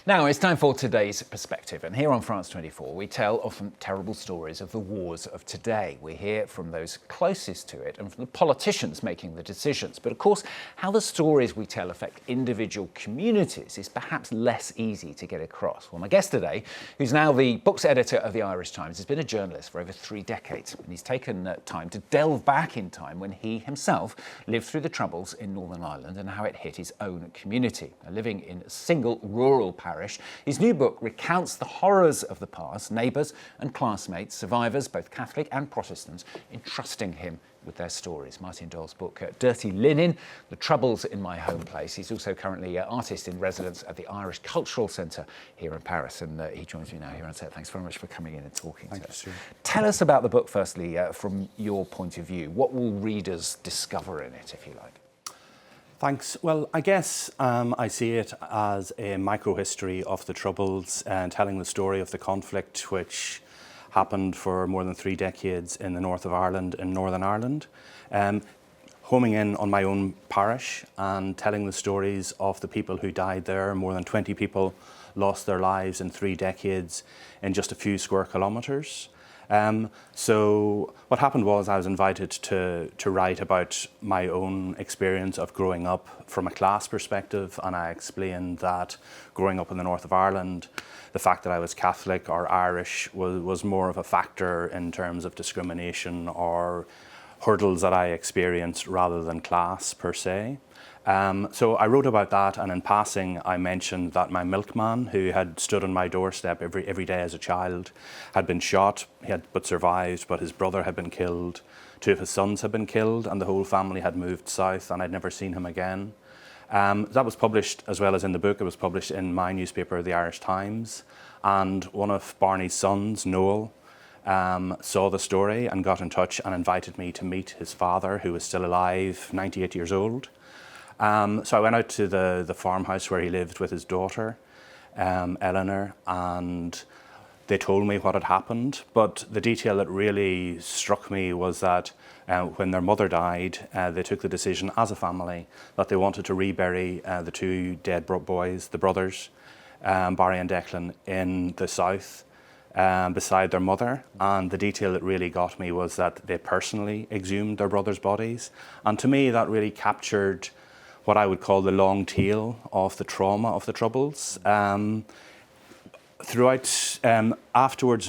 Now it's time for today's perspective, and here on France 24 we tell often terrible stories of the wars of today. We hear from those closest to it and from the politicians making the decisions. But of course, how the stories we tell affect individual communities is perhaps less easy to get across. Well, my guest today, who's now the books editor of the Irish Times, has been a journalist for over 3 decades, and he's taken time to delve back in time when he himself lived through the Troubles in Northern Ireland and how it hit his own community. Now, living in a single rural parish, his new book recounts the horrors of the past, neighbours and classmates, survivors, both Catholic and Protestant, entrusting him with their stories. Martin Doyle's book, Dirty Linen, The Troubles in My Home Place. He's also currently artist in residence at the Irish Cultural Centre here in Paris, and he joins me now here on set. Thanks very much for coming in and talking to us. Tell us about the book, firstly, from your point of view. What will readers discover in it, if you like? Thanks. Well, I guess I see it as a microhistory of the Troubles and telling the story of the conflict which happened for more than 3 decades in the north of Ireland, in Northern Ireland. Homing in on my own parish and telling the stories of the people who died there. More than 20 people lost their lives in 3 decades in just a few square kilometres. So what happened was I was invited to write about my own experience of growing up from a class perspective, and I explained that growing up in the north of Ireland, the fact that I was Catholic or Irish was more of a factor in terms of discrimination or hurdles that I experienced rather than class per se. So I wrote about that, and in passing I mentioned that my milkman, who had stood on my doorstep every day as a child, had been shot. He had but survived, but his brother had been killed. 2 of his sons had been killed, and the whole family had moved south, and I'd never seen him again. That was published, as well as in the book, it was published in my newspaper, the Irish Times, and one of Barney's sons, Noel, saw the story and got in touch and invited me to meet his father, who was still alive, 98 years old. So I went out to the farmhouse where he lived with his daughter, Eleanor, and they told me what had happened. But the detail that really struck me was that when their mother died, they took the decision as a family that they wanted to rebury the 2 dead boys, the brothers, Barry and Declan, in the south beside their mother. And the detail that really got me was that they personally exhumed their brothers' bodies. And to me, that really captured what I would call the long tail of the trauma of the Troubles. Afterwards,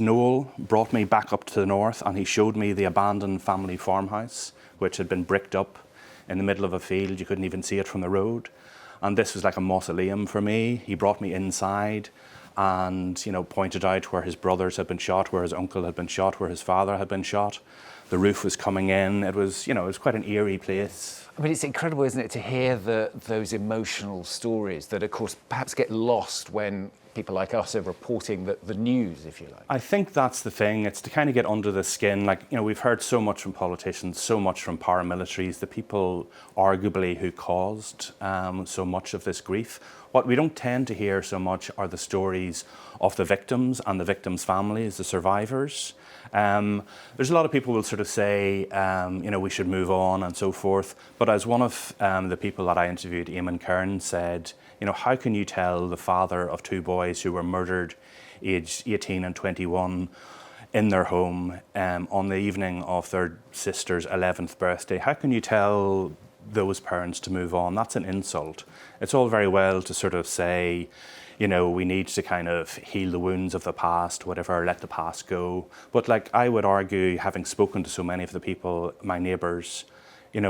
Noel brought me back up to the north, and he showed me the abandoned family farmhouse, which had been bricked up in the middle of a field. You couldn't even see it from the road. And this was like a mausoleum for me. He brought me inside and, pointed out where his brothers had been shot, where his uncle had been shot, where his father had been shot. The roof was coming in. It was, it was quite an eerie place. I mean, it's incredible, isn't it, to hear those emotional stories that, of course, perhaps get lost when people like us are reporting the news, if you like. I think that's the thing. It's to kind of get under the skin. We've heard so much from politicians, so much from paramilitaries, the people arguably who caused so much of this grief. What we don't tend to hear so much are the stories of the victims and the victims' families, the survivors. There's a lot of people will sort of say, we should move on and so forth. But as one of the people that I interviewed, Eamon Kern, said, how can you tell the father of 2 boys who were murdered aged 18 and 21 in their home on the evening of their sister's 11th birthday, how can you tell those parents to move on? That's an insult. It's all very well to sort of say, we need to kind of heal the wounds of the past, whatever, let the past go. But I would argue, having spoken to so many of the people, my neighbours,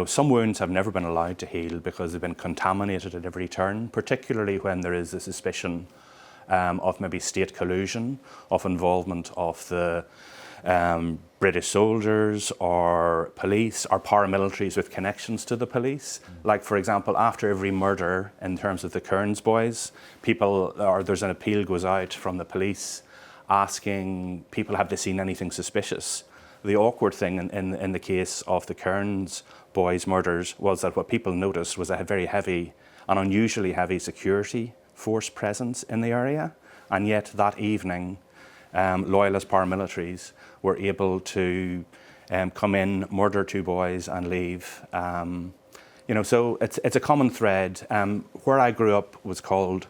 some wounds have never been allowed to heal because they've been contaminated at every turn, particularly when there is a suspicion of maybe state collusion, of involvement of the British soldiers or police or paramilitaries with connections to the police. For example, after every murder, in terms of the Kearns boys, there's an appeal goes out from the police asking people, have they seen anything suspicious? The awkward thing in the case of the Kearns boys' murders was that what people noticed was a very heavy, an unusually heavy security force presence in the area, and yet that evening loyalist paramilitaries were able to come in, murder 2 boys and leave. So it's a common thread. Where I grew up was called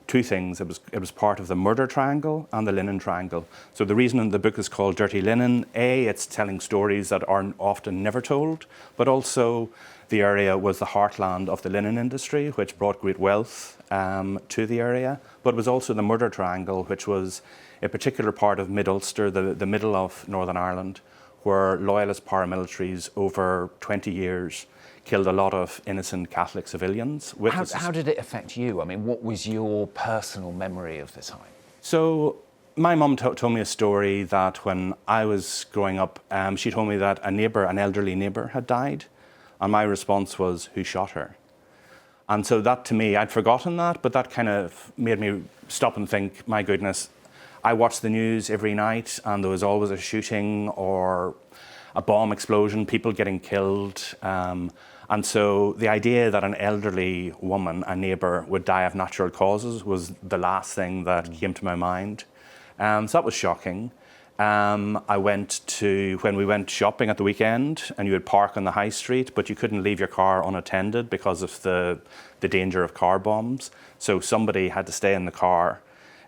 two things. It was part of the murder triangle and the linen triangle. So the reason the book is called Dirty Linen, it's telling stories that are often never told, but also the area was the heartland of the linen industry, which brought great wealth to the area, but it was also the murder triangle, which was a particular part of Mid-Ulster, the middle of Northern Ireland, where loyalist paramilitaries over 20 years killed a lot of innocent Catholic civilians. How did it affect you? I mean, what was your personal memory of the time? So my mum told me a story that when I was growing up, she told me that an elderly neighbour had died, and my response was, "Who shot her?" And so that, to me, I'd forgotten that, but that kind of made me stop and think, my goodness, I watched the news every night and there was always a shooting or a bomb explosion, people getting killed. And so the idea that an elderly woman, a neighbour, would die of natural causes was the last thing that came to my mind. So that was shocking. When we went shopping at the weekend, and you would park on the high street, but you couldn't leave your car unattended because of the danger of car bombs. So somebody had to stay in the car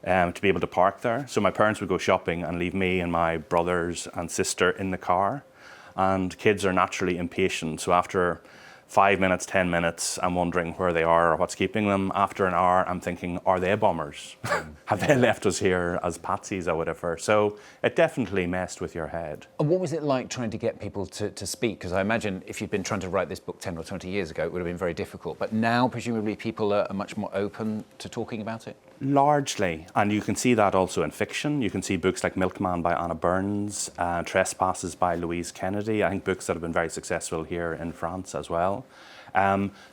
to be able to park there. So my parents would go shopping and leave me and my brothers and sister in the car. And kids are naturally impatient. So after 5 minutes, 10 minutes, I'm wondering where they are or what's keeping them. After an hour, I'm thinking, are they bombers? Have they left us here as patsies or whatever? So it definitely messed with your head. And what was it like trying to get people to speak? Because I imagine if you'd been trying to write this book 10 or 20 years ago, it would have been very difficult. But now, presumably, people are much more open to talking about it? Largely, and you can see that also in fiction. You can see books like Milkman by Anna Burns, Trespasses by Louise Kennedy, I think books that have been very successful here in France as well.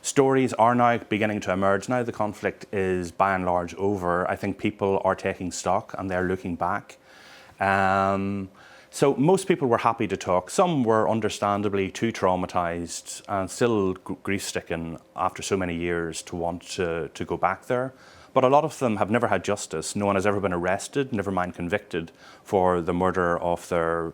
Stories are now beginning to emerge now. The conflict is by and large over. I think people are taking stock and they're looking back. So most people were happy to talk. Some were understandably too traumatised and still grief-stricken after so many years to want to go back there. But a lot of them have never had justice. No one has ever been arrested, never mind convicted, for the murder of their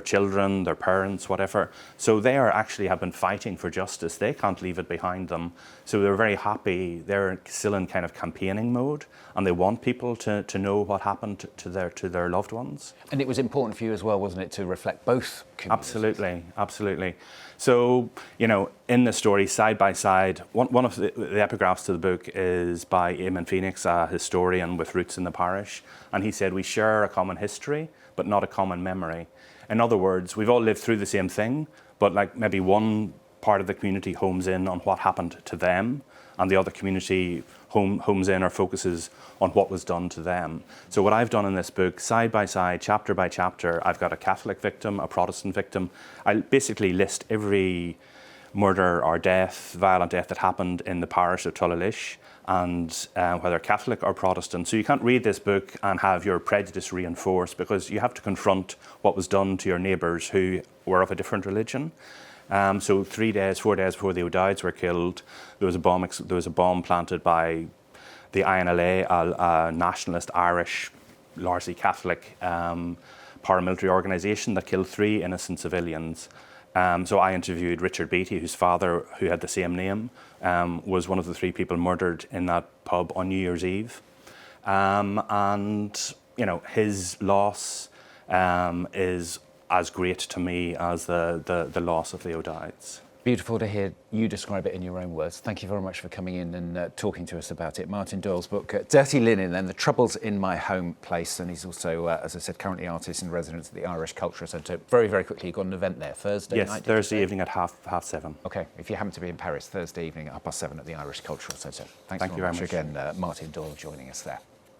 children, their parents, whatever. So they have been fighting for justice. They can't leave it behind them. So they're very happy. They're still in kind of campaigning mode, and they want people to know what happened to their loved ones. And it was important for you as well, wasn't it, to reflect both communities? Absolutely, absolutely. So, in the story, side by side, one of the epigraphs to the book is by Eamon Phoenix, a historian with roots in the parish. And he said, we share a common history, but not a common memory. In other words, we've all lived through the same thing, but like maybe one part of the community homes in on what happened to them, and the other community homes in or focuses on what was done to them. So what I've done in this book, side by side, chapter by chapter, I've got a Catholic victim, a Protestant victim. I basically list every murder or violent death that happened in the parish of Tullalish, and whether Catholic or Protestant. So you can't read this book and have your prejudice reinforced, because you have to confront what was done to your neighbours who were of a different religion. So 4 days before the O'Dowds were killed, there was a bomb planted by the INLA, a nationalist Irish, largely Catholic paramilitary organisation that killed 3 innocent civilians. So I interviewed Richard Beattie, whose father, who had the same name, was one of the 3 people murdered in that pub on New Year's Eve. And his loss is as great to me as the loss of the O'Dowds. Beautiful to hear you describe it in your own words. Thank you very much for coming in and talking to us about it. Martin Doyle's book, Dirty Linen and the Troubles in My Home Place. And he's also, as I said, currently artist in residence at the Irish Cultural Centre. Very, very quickly, you've got an event there Thursday night? Yes, Thursday evening at half 7. OK, if you happen to be in Paris, Thursday evening at 7:30 at the Irish Cultural Centre. Thank you very much again, Martin Doyle, joining us there.